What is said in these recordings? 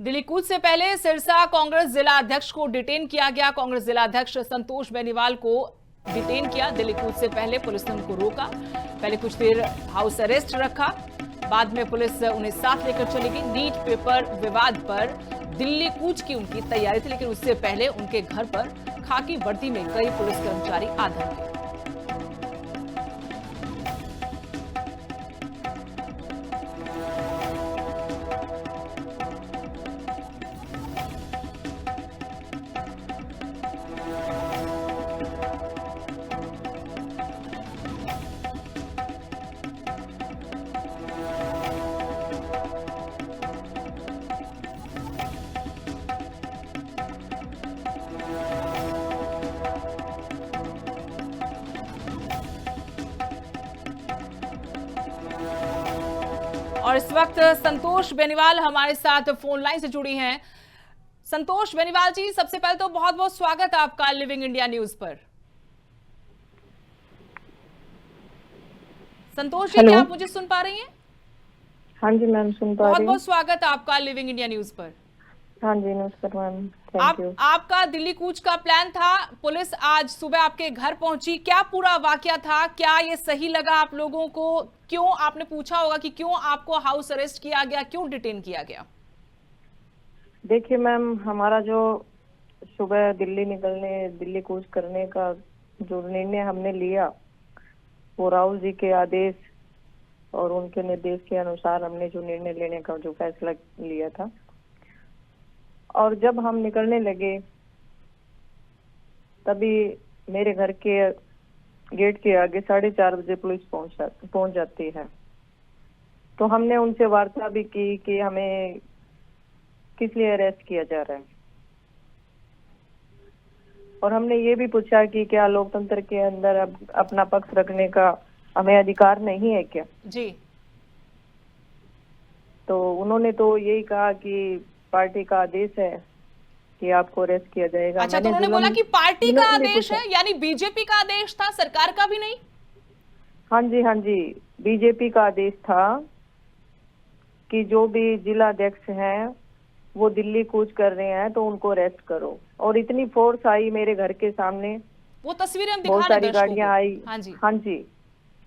दिल्ली कूच से पहले सिरसा कांग्रेस जिला अध्यक्ष को डिटेन किया गया। कांग्रेस जिला अध्यक्ष संतोष बेनीवाल को डिटेन किया। दिल्ली कूच से पहले पुलिस ने उनको रोका, पहले कुछ देर हाउस अरेस्ट रखा, बाद में पुलिस उन्हें साथ लेकर चली गई। नीट पेपर विवाद पर दिल्ली कूच की उनकी तैयारी थी, लेकिन उससे पहले उनके घर पर खाकी वर्दी में कई पुलिस कर्मचारी आ धमके। और इस वक्त संतोष बेनीवाल हमारे साथ फोन लाइन से जुड़ी हैं। संतोष बेनीवाल जी, सबसे पहले तो बहुत बहुत स्वागत है आपका लिविंग इंडिया न्यूज पर। संतोष जी, क्या आप मुझे सुन पा रही हैं? हाँ जी मैम, सुन पा रही हूँ। बहुत बहुत स्वागत है आपका लिविंग इंडिया न्यूज पर। हाँ जी, नमस्कार मैम, थैंक यू। आपका दिल्ली कूच का प्लान था, पुलिस आज सुबह आपके घर पहुंची, क्या पूरा वाकया था? क्या ये सही लगा आप लोगों को? क्यों, आपने पूछा होगा कि क्यों आपको हाउस अरेस्ट किया गया, क्यों डिटेन किया गया? देखिए मैम, हमारा जो सुबह दिल्ली कूच करने का जो निर्णय हमने लिया, वो राहुल जी के आदेश और उनके निर्देश के अनुसार हमने जो निर्णय लेने का जो फैसला लिया था। और जब हम निकलने लगे तभी मेरे घर के गेट के आगे 4:30 बजे पुलिस पहुंच जाती है। तो हमने उनसे वार्ता भी की कि हमें किस लिए अरेस्ट किया जा रहा है, और हमने ये भी पूछा कि क्या लोकतंत्र के अंदर अब अपना पक्ष रखने का हमें अधिकार नहीं है क्या जी। तो उन्होंने तो यही कहा कि पार्टी का आदेश है कि आपको अरेस्ट किया जाएगा। अच्छा, तो उन्होंने बोला कि पार्टी का आदेश है, यानी बीजेपी का आदेश था, सरकार का भी नहीं? हाँ जी, हाँ जी, बीजेपी का आदेश था कि जो भी जिला अध्यक्ष हैं वो दिल्ली कूच कर रहे हैं तो उनको अरेस्ट करो। और इतनी फोर्स आई मेरे घर के सामने, वो तस्वीरें हम दिखा बहुत रहे सारी गाड़ियां आई। हाँ जी, हाँ जी।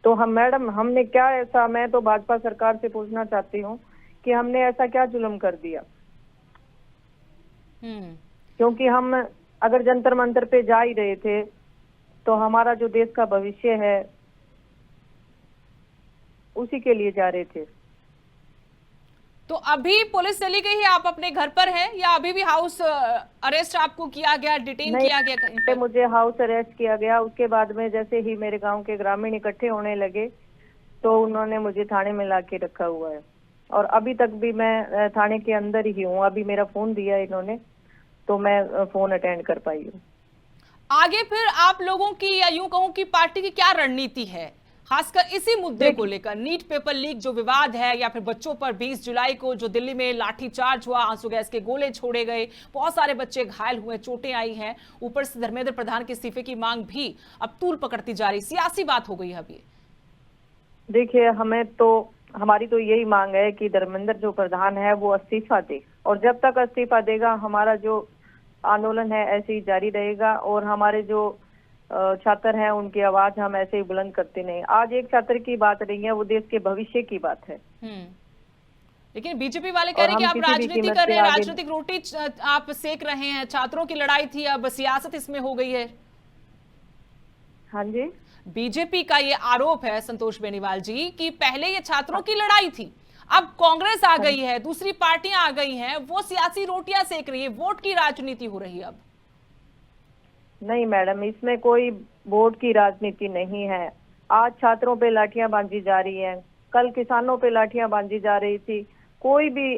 तो हम मैडम, हमने क्या ऐसा, मैं तो भाजपा सरकार से पूछना चाहती हूँ कि हमने ऐसा क्या जुल्म कर दिया? क्योंकि हम अगर जंतर मंतर पे जा ही रहे थे तो हमारा जो देश का भविष्य है उसी के लिए जा रहे थे। तो अभी पुलिस चली गई है, आप अपने घर पर हैं या अभी भी हाउस अरेस्ट आपको किया गया, डिटेन किया गया कहीं पर? मुझे हाउस अरेस्ट किया गया। उसके बाद में जैसे ही मेरे गांव के ग्रामीण इकट्ठे होने लगे तो उन्होंने मुझे थाने में ला के रखा हुआ है, और अभी तक भी मैं थाने के अंदर ही हूँ। अभी मेरा फोन दिया इन्होंने तो मैं फोन अटेंड कर पाई हूँ। आगे फिर आप लोगों की, या यूं कहूं कि पार्टी की क्या रणनीति है, खासकर इसी मुद्दे को लेकर? नीट पेपर लीक जो विवाद है, या फिर बच्चों पर 20 जुलाई को जो दिल्ली में लाठीचार्ज हुआ, आंसू गैस के गोले छोड़े गए, बहुत सारे बच्चे घायल हुए, चोटें आई हैं, ऊपर से धर्मेंद्र प्रधान के इस्तीफे की मांग भी अब तूल पकड़ती जा रही, सियासी बात हो गई है अब ये। देखिए, हमारी तो यही मांग है कि धर्मेंद्र जो प्रधान है वो इस्तीफा दे, और जब तक इस्तीफा देगा हमारा जो आंदोलन है ऐसे ही जारी रहेगा, और हमारे जो छात्र हैं उनकी आवाज हम ऐसे ही बुलंद करते नहीं। आज एक छात्र की बात नहीं है, वो देश के भविष्य की बात है। लेकिन बीजेपी वाले कह रहे हैं कि आप राजनीति कर रहे हैं, राजनीतिक रोटी आप सेक रहे हैं। छात्रों की लड़ाई थी, अब सियासत इसमें हो गई है। हाँ जी, बीजेपी का ये आरोप है संतोष बेनीवाल जी कि पहले ये छात्रों की लड़ाई थी, अब कांग्रेस आ गई है, दूसरी पार्टियां आ गई हैं, वो सियासी रोटियां सेक रही है, वोट की राजनीति हो रही है अब। नहीं मैडम, इसमें कोई वोट की राजनीति नहीं है। आज छात्रों पे लाठियां बांधी जा रही हैं, कल किसानों पे लाठियां बांधी जा रही थी। कोई भी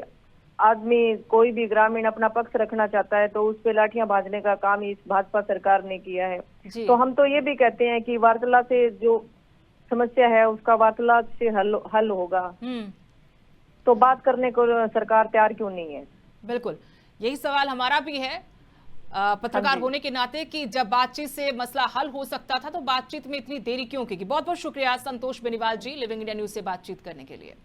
आदमी, कोई भी ग्रामीण अपना पक्ष रखना चाहता है तो उस पे लाठियां बांधने का काम इस भाजपा सरकार ने किया है। तो हम तो ये भी कहते हैं कि वार्तालाप से जो समस्या है उसका वार्तालाप से हल होगा। तो बात करने को सरकार तैयार क्यों नहीं है? बिल्कुल, यही सवाल हमारा भी है पत्रकार होने के नाते कि जब बातचीत से मसला हल हो सकता था तो बातचीत में इतनी देरी क्यों की? बहुत बहुत शुक्रिया संतोष बेनीवाल जी, लिविंग इंडिया न्यूज से बातचीत करने के लिए।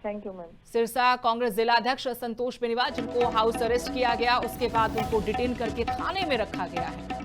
Thank you ma'am. Sirsa Congress जिलाध्यक्ष संतोष बेनीवाल, जिनको हाउस अरेस्ट किया गया, उसके बाद उनको डिटेन करके थाने में रखा गया है।